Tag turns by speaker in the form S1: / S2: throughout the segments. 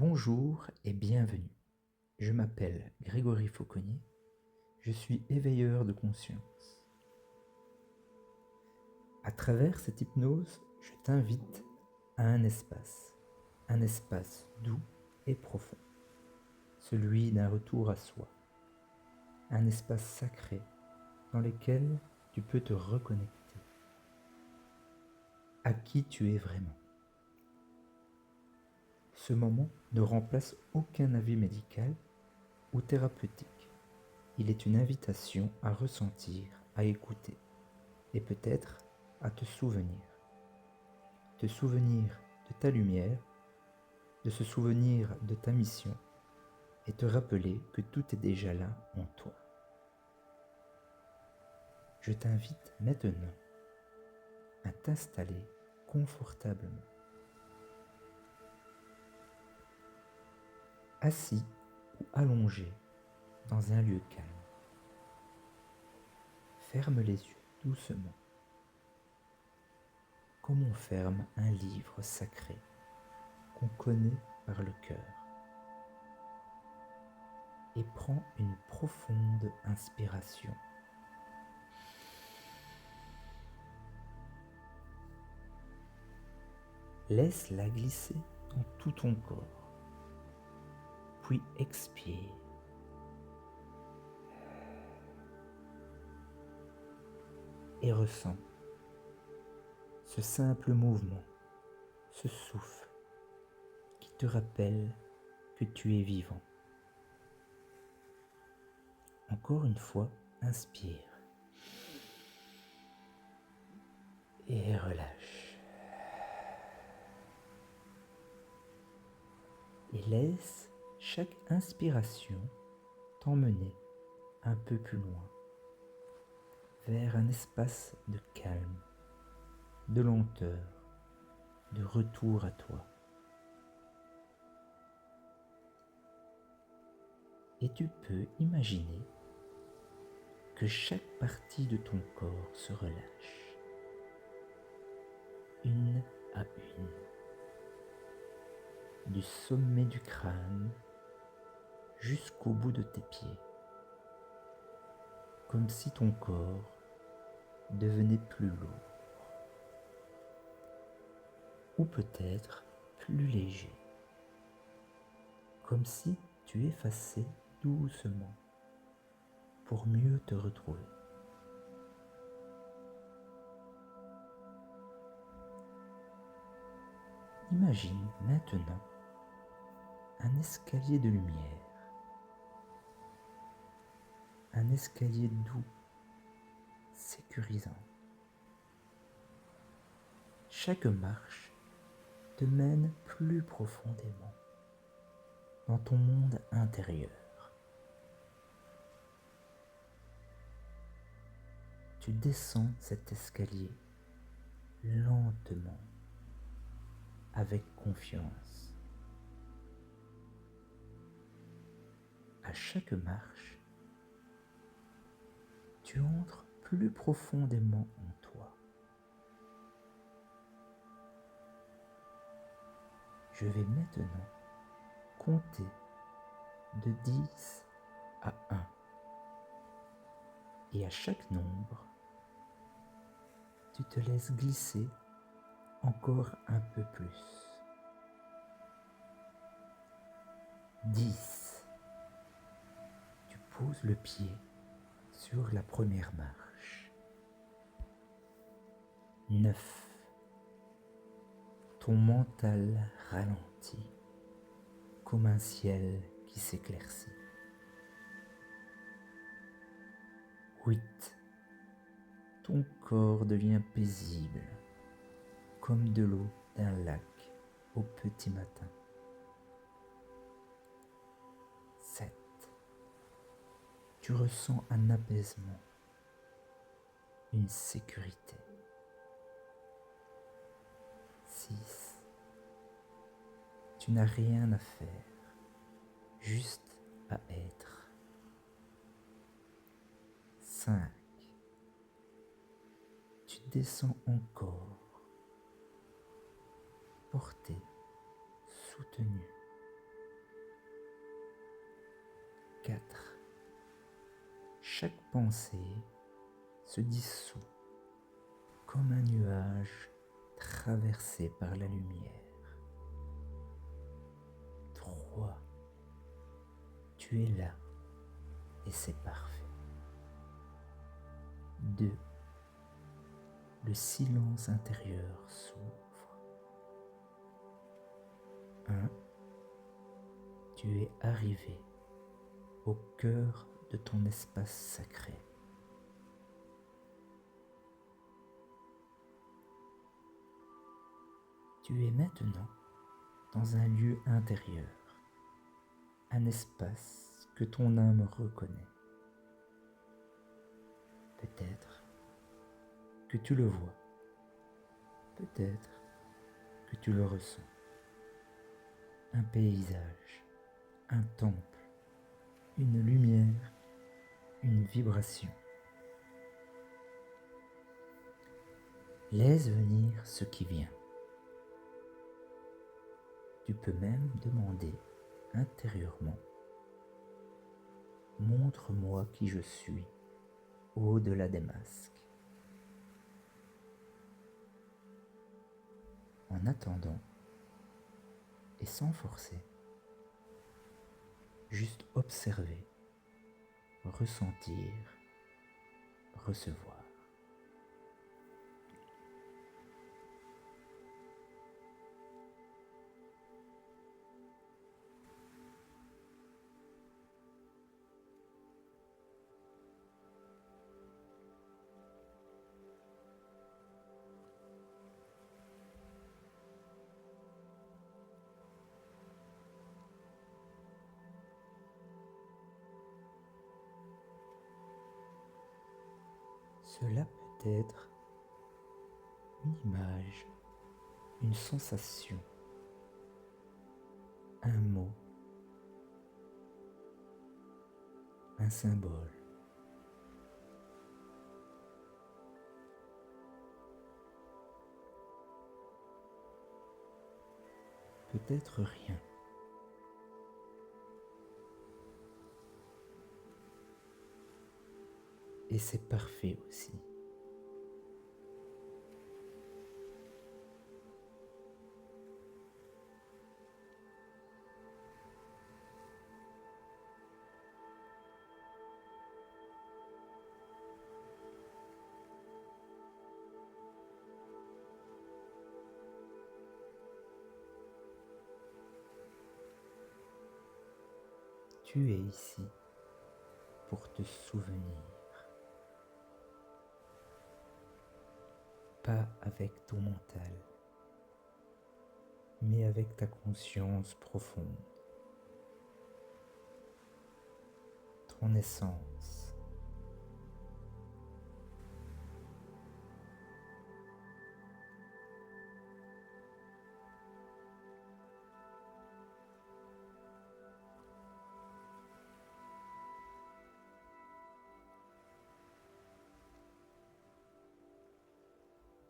S1: Bonjour et bienvenue. Je m'appelle Grégory Fauconnier. Je suis éveilleur de conscience. À travers cette hypnose, je t'invite à un espace doux et profond, celui d'un retour à soi, un espace sacré dans lequel tu peux te reconnecter à qui tu es vraiment. Ce moment ne remplace aucun avis médical ou thérapeutique. Il est une invitation à ressentir, à écouter et peut-être à te souvenir. Te souvenir de ta lumière, de se souvenir de ta mission et te rappeler que tout est déjà là en toi. Je t'invite maintenant à t'installer confortablement. Assis ou allongé dans un lieu calme. Ferme les yeux doucement, comme on ferme un livre sacré qu'on connaît par le cœur. Et prends une profonde inspiration. Laisse-la glisser dans tout ton corps, puis expire. Et ressens ce simple mouvement, ce souffle qui te rappelle que tu es vivant. Encore une fois, inspire et relâche. Et laisse chaque inspiration t'emmener un peu plus loin, vers un espace de calme, de lenteur, de retour à toi. Et tu peux imaginer que chaque partie de ton corps se relâche, une à une, du sommet du crâne jusqu'au bout de tes pieds, comme si ton corps devenait plus lourd, ou peut-être plus léger, comme si tu effaçais doucement pour mieux te retrouver. Imagine maintenant un escalier de lumière, un escalier doux, sécurisant. Chaque marche te mène plus profondément dans ton monde intérieur. Tu descends cet escalier lentement, avec confiance. À chaque marche, tu entres plus profondément en toi. Je vais maintenant compter de 10 à 1. Et à chaque nombre, tu te laisses glisser encore un peu plus. 10. Tu poses le pied sur la première marche. 9. Ton mental ralentit comme un ciel qui s'éclaircit. 8. Ton corps devient paisible, comme de l'eau d'un lac au petit matin. 7. Tu ressens un apaisement, une sécurité. 6. Tu n'as rien à faire, juste à être. 5. Tu descends encore, porté, soutenu. chaque pensée se dissout comme un nuage traversé par la lumière. 3. Tu es là et c'est parfait. 2. Le silence intérieur s'ouvre. 1. Tu es arrivé au cœur de ton espace sacré. Tu es maintenant dans un lieu intérieur, un espace que ton âme reconnaît. Peut-être que tu le vois, peut-être que tu le ressens. Un paysage, un temple, une lumière, une vibration. Laisse venir ce qui vient. Tu peux même demander intérieurement: montre-moi qui je suis au-delà des masques. En attendant, et sans forcer, juste observer, ressentir, recevoir. Cela peut être une image, une sensation, un mot, un symbole. Peut-être rien. Et c'est parfait aussi. Tu es ici pour te souvenir, pas avec ton mental, mais avec ta conscience profonde, ton essence.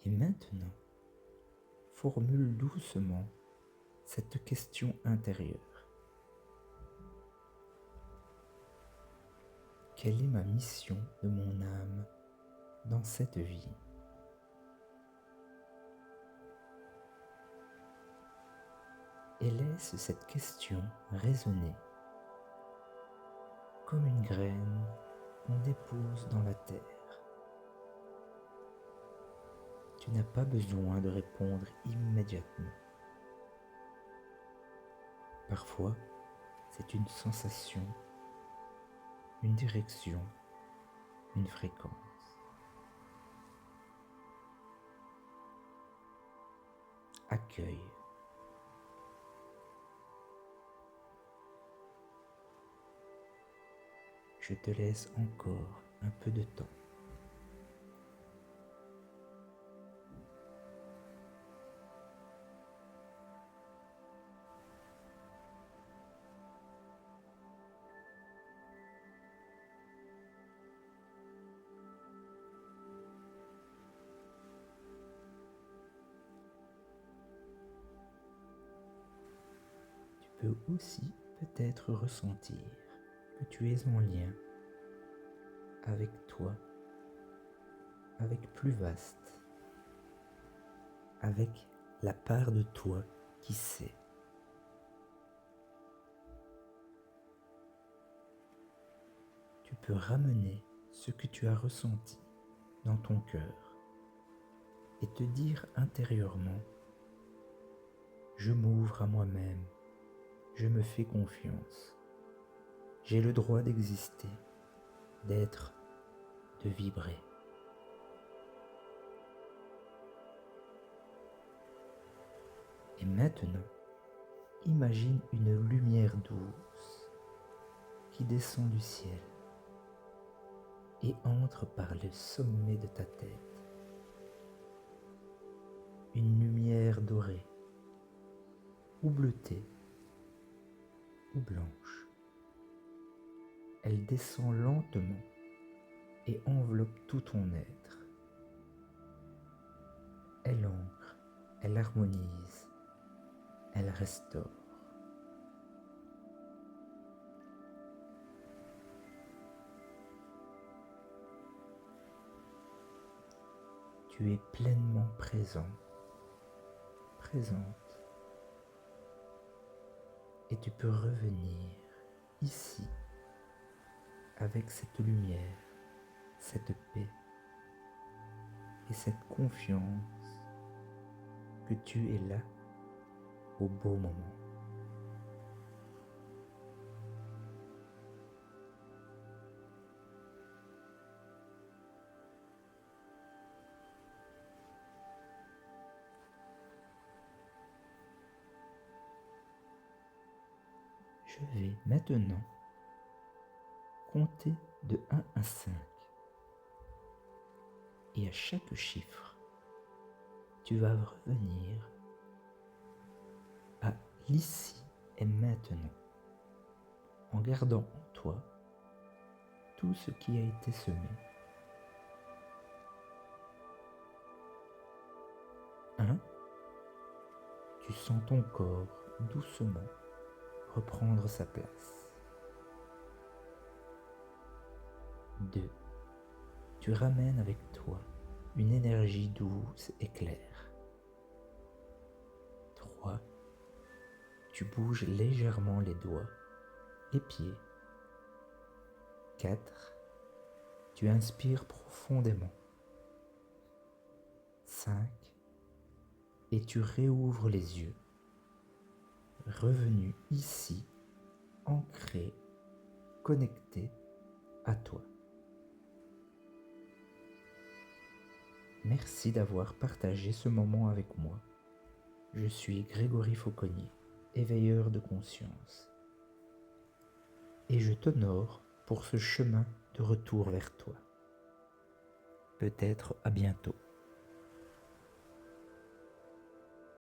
S1: Et maintenant, formule doucement cette question intérieure. Quelle est ma mission de mon âme dans cette vie? Et laisse cette question résonner comme une graine qu'on dépose dans la terre. Tu n'as pas besoin de répondre immédiatement. Parfois, c'est une sensation, une direction, une fréquence. Accueille. Je te laisse encore un peu de temps. Tu peux aussi peut-être ressentir que tu es en lien avec toi, avec plus vaste, avec la part de toi qui sait. Tu peux ramener ce que tu as ressenti dans ton cœur et te dire intérieurement: je m'ouvre à moi-même, je me fais confiance, j'ai le droit d'exister, d'être, de vibrer. Et maintenant, imagine une lumière douce qui descend du ciel et entre par le sommet de ta tête. Une lumière dorée, ou bleutée, ou blanche. Elle descend lentement et enveloppe tout ton être. Elle ancre, elle harmonise, elle restaure. Tu es pleinement présent, présente, et tu peux revenir ici avec cette lumière, cette paix et cette confiance que tu es là au beau moment. Je vais maintenant compter de 1 à 5. Et à chaque chiffre, tu vas revenir à l'ici et maintenant, en gardant en toi tout ce qui a été semé. 1. Tu sens ton corps doucement reprendre sa place. 2. Tu ramènes avec toi une énergie douce et claire. 3. Tu bouges légèrement les doigts, les pieds. 4. Tu inspires profondément. 5. Et tu réouvres les yeux, revenu ici, ancré, connecté à toi. Merci d'avoir partagé ce moment avec moi. Je suis Grégory Fauconnier, éveilleur de conscience. Et je t'honore pour ce chemin de retour vers toi. Peut-être à bientôt.